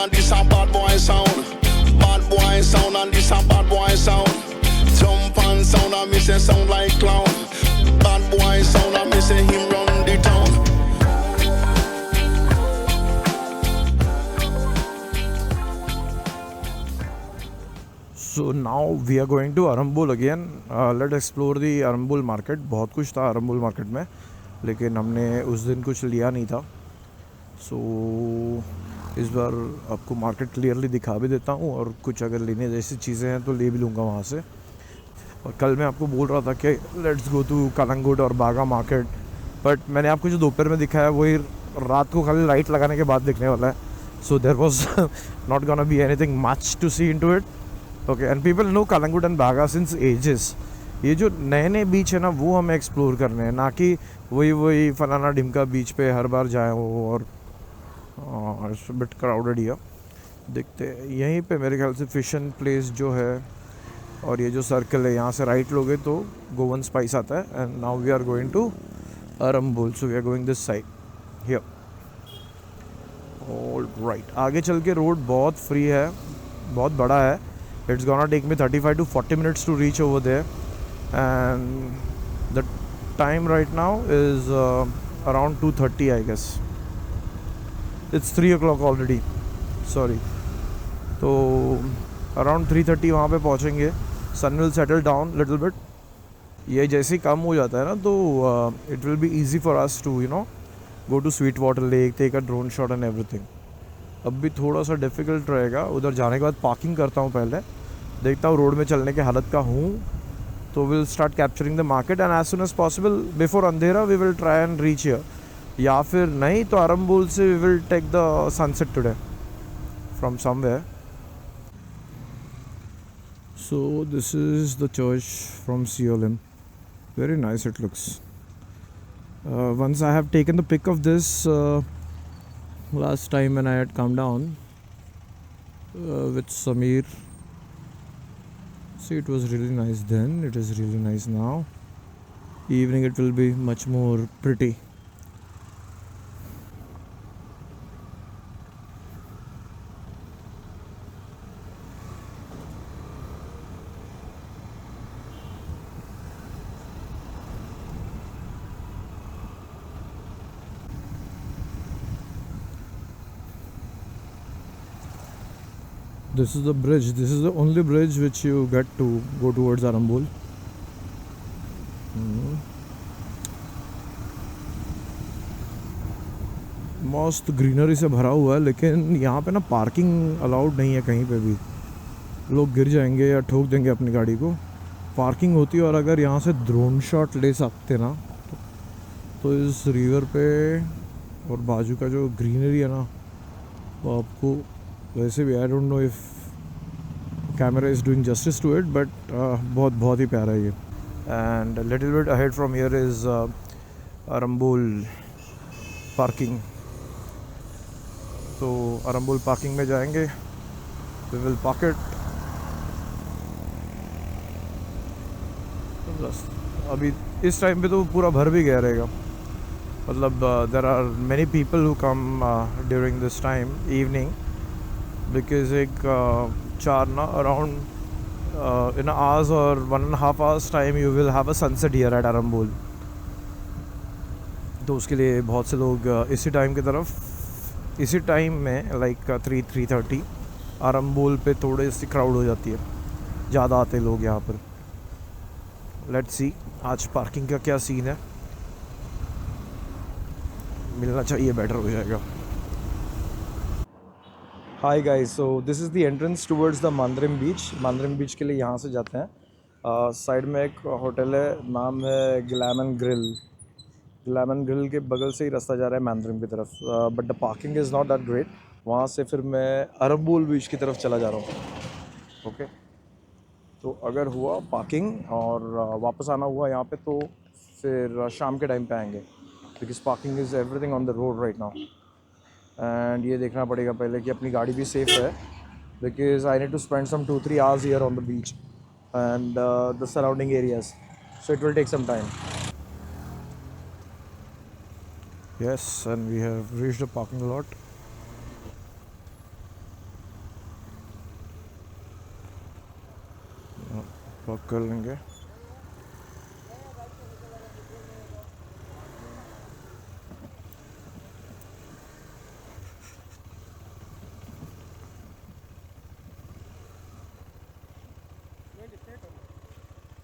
and this a bad boy sound. Bad boy sound and this a bad boy sound. Jump and sound and me say sound like clown. Bad boy sound and me say him run the town. So now we are going to Arambol again. Let's explore the Arambol market. बहुत कुछ था Arambol market में, लेकिन हमने उस दिन कुछ लिया नहीं था. So इस बार आपको मार्केट क्लियरली दिखा भी देता हूँ, और कुछ अगर लेने जैसी चीज़ें हैं तो ले भी लूँगा वहाँ से. और कल मैं आपको बोल रहा था कि लेट्स गो टू कलंगुट और बागा मार्केट, बट मैंने आपको जो दोपहर में दिखाया वही रात को खाली लाइट लगाने के बाद दिखने वाला है. So there was not gonna be anything much to see into it. Okay, and people know Calangute and Baga since ages. ये जो नए नए बीच है ना, वो हमें एक्सप्लोर करने हैं, ना कि वही फलाना ढिमका बीच पे हर बार जाए हो. और इट्स बिट क्राउडेड हियर. देखते हैं यहीं पे मेरे ख्याल से फिशन प्लेस जो है, और ये जो सर्कल है यहाँ से राइट लोगे तो गोवन स्पाइस आता है. And now we are going to Arambol, so we are going this side here. All right, आगे चल के रोड बहुत फ्री है, बहुत बड़ा है. It's gonna take me 35 to 40 minutes to reach over there, and the time right now is around 2:30 I guess. It's 3 o'clock already, sorry. तो around 3:30 वहाँ पे पहुँचेंगे. Sun will settle down little bit. ये जैसे ही कम हो जाता है ना, तो it will be easy for us to go to sweet water lake, take a drone shot and everything. अब भी थोड़ा सा डिफ़िकल्ट रहेगा. उधर जाने के बाद पार्किंग करता हूँ पहले, देखता हूँ रोड में चलने के हालत का हूँ, तो will start capturing the market, and as soon as possible before अंधेरा we will try and reach here. या फिर नहीं तो अरम्बुल से we will take the sunset today from somewhere. So this is the church from Seolim. Very nice it looks. Once I have taken the pic of this last time when I had come down with Samir. See, it was really nice then. It is really nice now. Evening it will be much more pretty. This is the bridge. This is the only bridge which you get to go towards Arambol. मस्त greenery से भरा हुआ है, लेकिन यहाँ पे ना parking allowed नहीं है कहीं पे भी. लोग गिर जाएंगे या ठोक देंगे अपनी गाड़ी को. पार्किंग होती है, और अगर यहाँ से ड्रोन शॉट ले सकते ना तो इस रिवर पे और बाजू का जो ग्रीनरी है ना, वो आपको वैसे भी, I don't know if camera is doing justice to it, but बहुत ही प्यारा है ये. And little bit ahead from here is Arambol parking. तो अरम्बुल पार्किंग में जाएंगे, वी विल पार्क इट. अभी इस टाइम पे तो पूरा भर भी गया रहेगा. मतलब there are many people who come during this time evening, because एक चार ना अराउंड इन आवर्स और 1.5 hours time you will have a sunset here at Arambol. तो उसके लिए बहुत से लोग इसी टाइम की तरफ, इसी टाइम में लाइक 3:30 अरम्बुल पे थोड़ी सी क्राउड हो जाती है, ज़्यादा आते लोग यहाँ पर. लेट्स सी आज पार्किंग का क्या सीन है. मिलना चाहिए, बेटर हो जाएगा. Hi guys, so this is the entrance towards the Mandrem beach. Mandrem beach के लिए यहाँ से जाते हैं. साइड में एक होटल है, नाम है ग्लैमन ग्रिल. ग्लैमन ग्रिल के बगल से ही रास्ता जा रहा है मांद्रिम की तरफ, but the parking is not that great. वहाँ से फिर मैं अरम्बुल बीच की तरफ चला जा रहा हूँ. ओके, तो अगर हुआ पार्किंग और वापस आना हुआ यहाँ पे, तो फिर शाम के टाइम पे आएंगे, because parking is everything on the road right now. And ये देखना पड़ेगा पहले कि अपनी गाड़ी भी सेफ है, because I need to spend some 2-3 hours here on the beach and the surrounding areas, so it will take some time. Yes, and we have reached the parking lot. Park कर लेंगे।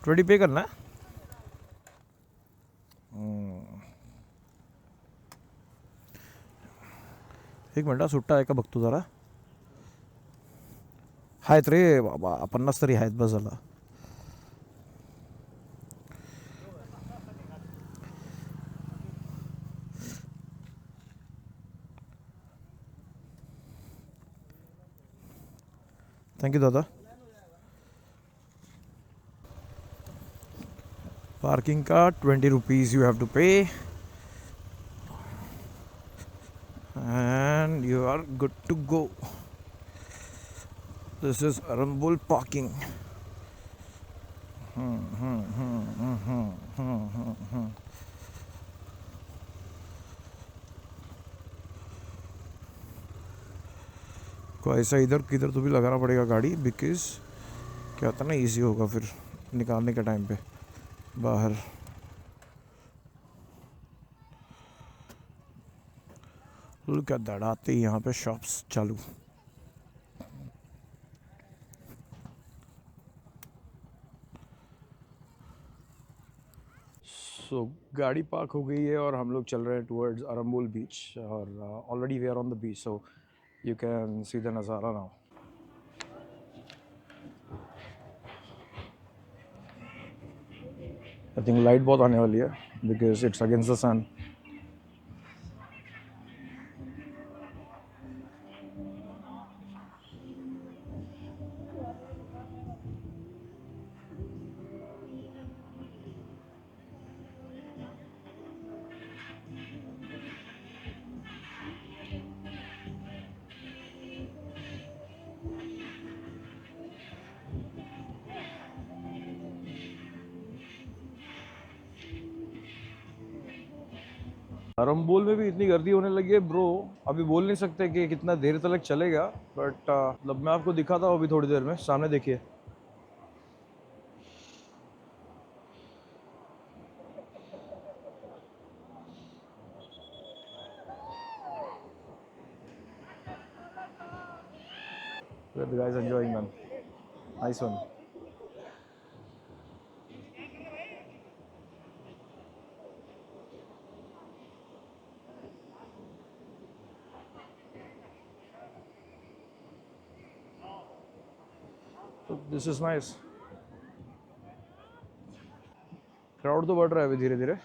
Twenty पे करना है। एक minute सुट्टा आहे का बघतो जरा। आहेत रे बाबा, 50 तरी आहेत, बस झाला। थैंक यू दादा। पार्किंग का 20 रुपीज़ यू हैव टू पे and you are good to go. This is Arambul parking. को ऐसा इधर किधर तो भी लगाना पड़ेगा गाड़ी, बिकॉज क्या होता है ना, ईजी होगा फिर निकालने के टाइम पे बाहर। लुक एट दैट, आते ही यहाँ पे शॉप्स चालू। सो गाड़ी पार्क हो गई है और हम लोग चल रहे हैं टुवर्ड्स अरम्बुल बीच, और already we are on the beach, so you can see the नज़ारा नाउ। आई थिंक लाइट बहुत आने वाली है because it's against the sun. Arambol में भी इतनी गर्दी होने लगी है ब्रो, अभी बोल नहीं सकते कि कितना देर तक चलेगा, बट मतलब मैं आपको दिखाता हूँ अभी थोड़ी देर में। सामने देखिए, the guys enjoying man, nice one. तो दिस इज नाइस। क्राउड तो बढ़ रहा है अभी धीरे धीरे। You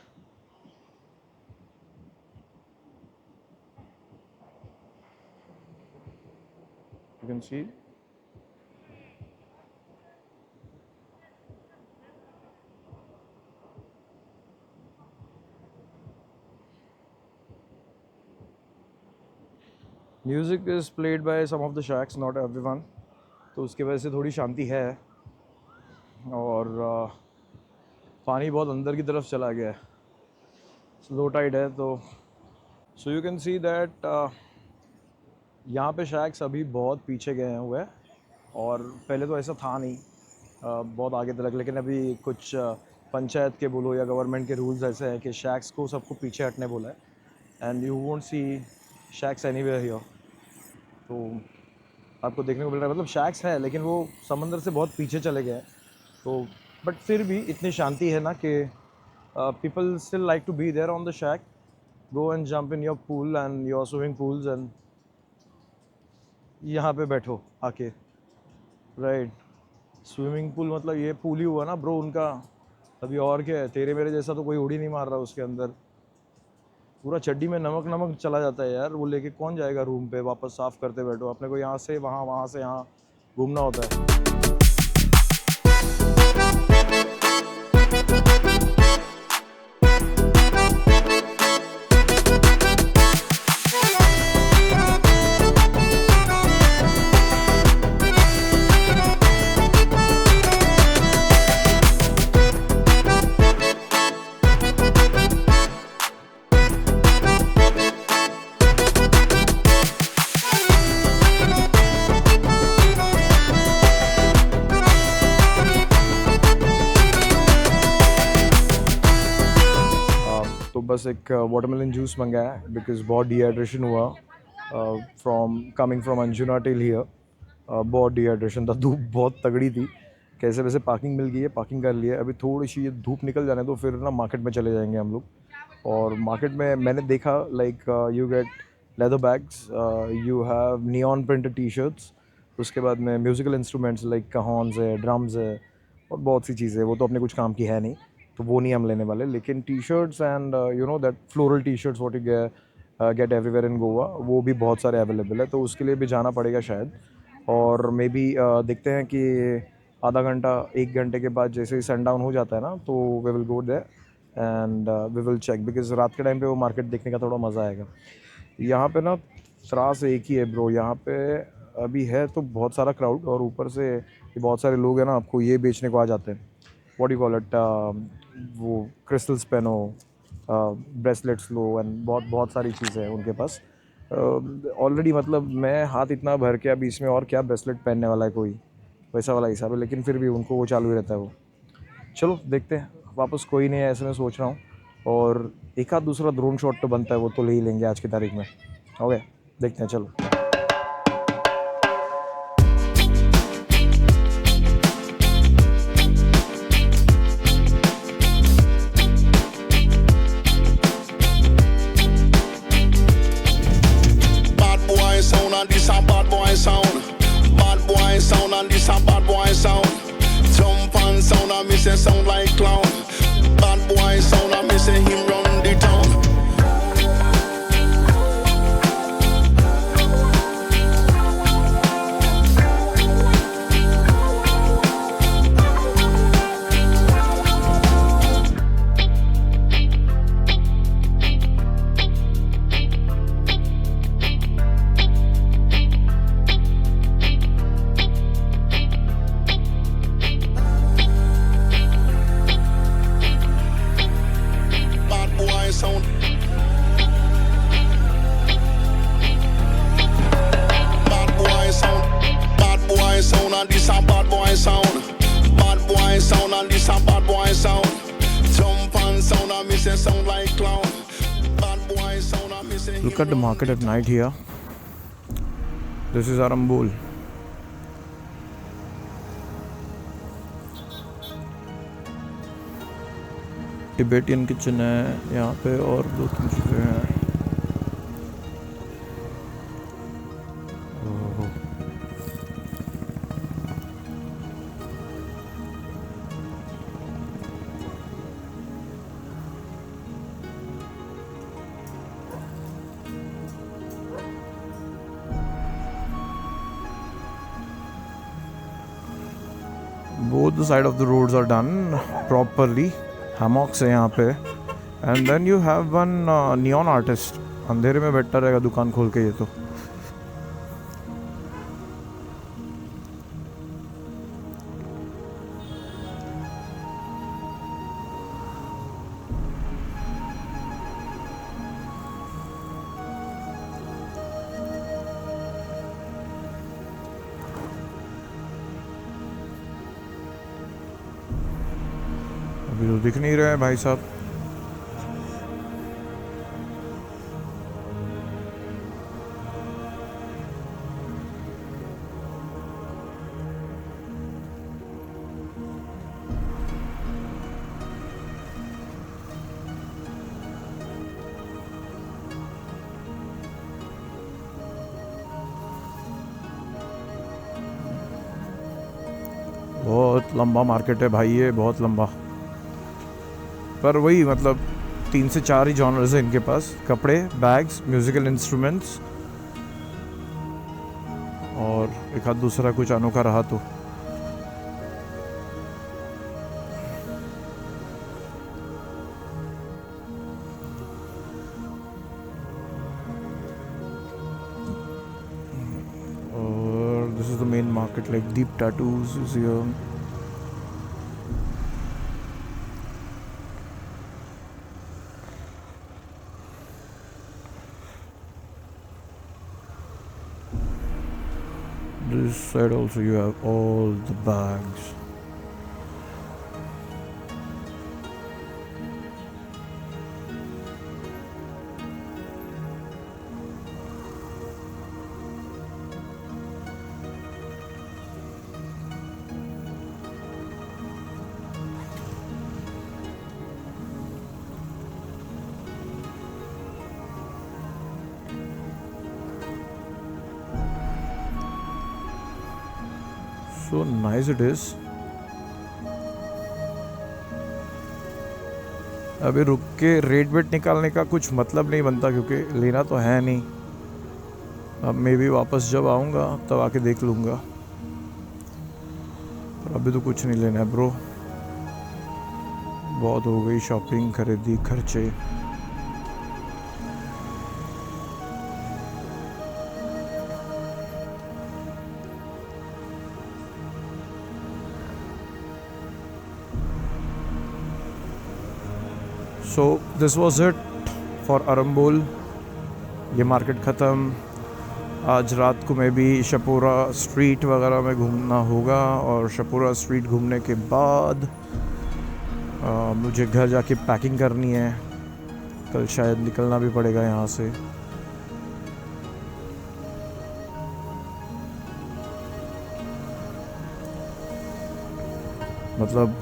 can see music is played by some of the shacks, not everyone, तो उसकी वजह से थोड़ी शांति है। और पानी बहुत अंदर की तरफ चला गया है, लो टाइड है, तो सो यू कैन सी दैट यहाँ पे शैक्स अभी बहुत पीछे गए हुए हैं, और पहले तो ऐसा था नहीं बहुत आगे तक, लेकिन अभी कुछ पंचायत के बोलो या गवर्नमेंट के रूल्स ऐसे हैं कि शैक्स को सबको पीछे हटने बोला है, and you won't see shacks anywhere here. तो आपको देखने को मिल रहा है, मतलब शैक्स है लेकिन वो समंदर से बहुत पीछे चले गए हैं, तो बट फिर भी इतनी शांति है ना कि people still like to be there on the shack, go and jump in your pool and your swimming pools, and यहाँ पे बैठो आके, राइट। स्विमिंग पूल मतलब ये पूल ही हुआ ना ब्रो उनका, अभी और क्या है, तेरे मेरे जैसा तो कोई उड़ी नहीं मार रहा उसके अंदर। पूरा चड्डी में नमक नमक चला जाता है यार, वो लेके कौन जाएगा रूम पे वापस साफ़ करते बैठो, अपने को यहाँ से वहाँ, वहाँ से यहाँ घूमना होता है। बस एक वाटरमेलन जूस मंगाया है बिकॉज बहुत डिहाइड्रेशन हुआ coming from Anjuna till here. बहुत डिहाइड्रेशन था, धूप बहुत तगड़ी थी। कैसे वैसे पार्किंग मिल गई है, पार्किंग कर लिया है। अभी थोड़ी सी ये धूप निकल जाने तो फिर ना मार्केट में चले जाएंगे हम लोग। और मार्केट में मैंने देखा like you get leather bags, you have neon printed T shirts, उसके बाद में म्यूज़िकल इंस्ट्रूमेंट्स लाइक कहॉन्स है, ड्रम्स है और बहुत सी चीज़ें। वो तो अपने कुछ काम की है नहीं तो वो नहीं हम लेने वाले, लेकिन T shirts and you know that floral T shirts what you get everywhere in Goa, वो भी बहुत सारे अवेलेबल है। तो उसके लिए भी जाना पड़ेगा शायद। और मे बी देखते हैं कि आधा घंटा 1 घंटे के बाद जैसे ही सनडाउन हो जाता है ना तो we will go there and we will check, because रात के टाइम पे वो मार्केट देखने का थोड़ा मज़ा आएगा। यहाँ पे ना त्रास एक ही है ब्रो, यहाँ पे अभी है तो बहुत सारा क्राउड, और ऊपर से ये बहुत सारे लोग हैं ना आपको ये बेचने को आ जाते हैं, व्हाट यू कॉल इट, वो क्रिस्टल्स पहनो, ब्रेसलेट्स लो एंड बहुत बहुत सारी चीज़ें हैं उनके पास ऑलरेडी। मतलब मैं हाथ इतना भर के अभी इसमें और क्या ब्रेसलेट पहनने वाला है कोई, वैसा वाला हिसाब है। लेकिन फिर भी उनको वो चालू ही रहता है वो। चलो देखते हैं, वापस कोई नहीं है ऐसे मैं सोच रहा हूँ। और एक आध दूसरा ड्रोन शॉट तो बनता है, वो तो ले ही लेंगे आज की तारीख में। ओके देखते हैं, चलो। Bad boy sound and this a bad boy sound. Bad boy sound and this a bad boy sound. Jump and sound and me say sound like clown. Bad boy sound and me say him run the town. Bad boy sound. Bad boy sound. Bad boy sound and this a bad boy sound. Bad boy sound and this a bad boy sound. Jump and sound and me say sound like clown. Bad boy sound and me say him Look at the market at night here. This is Arambol. Tibetan kitchen है यहाँ पे और 2-3 चीज़ें हैं। ओह। Both the side of the roads are done properly. Hammocks है यहाँ पे and then you have one neon artist. अंधेरे में बैठा रहेगा दुकान खोल के ये तो। अभी तो दिख नहीं रहे हैं भाई साहब। बहुत लंबा मार्केट है भाई ये, बहुत लंबा। पर वही मतलब 3 से 4 ही जॉनर्स हैं इनके पास, कपड़े, बैग्स, म्यूजिकल इंस्ट्रूमेंट्स और एक आध दूसरा कुछ अनोखा रहा तो। और this is the main market, like deep tattoos is here. This side also you have all the bags. So nice it is. अभी रुक के रेट वेट निकालने का कुछ मतलब नहीं बनता क्योंकि लेना तो है नहीं। अब मैं भी वापस जब आऊँगा तब आके देख लूँगा, पर अभी तो कुछ नहीं लेना है ब्रो। बहुत हो गई शॉपिंग, खरीदी, खर्चे। So this was it for Arambol. ये मार्केट ख़त्म। आज रात को मैं भी शपोरा स्ट्रीट वगैरह में घूमना होगा, और शपोरा स्ट्रीट घूमने के बाद मुझे घर जाके पैकिंग करनी है। कल शायद निकलना भी पड़ेगा यहाँ से। मतलब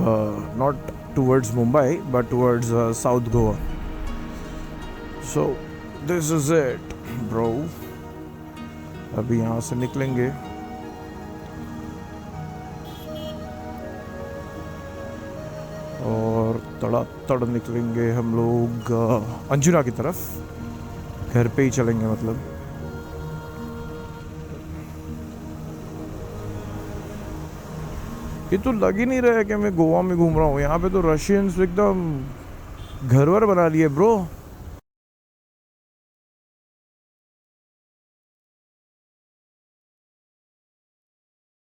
not towards Mumbai but towards south Goa. So this is it bro. अभी यहाँ से निकलेंगे और तड़ातड़ निकलेंगे हम लोग अंजुना की तरफ। घर पे ही चलेंगे मतलब। ये तो लग ही नहीं रहा है कि मैं गोवा में घूम रहा हूँ। यहाँ पे तो रशियंस एकदम घर वर बना लिए ब्रो।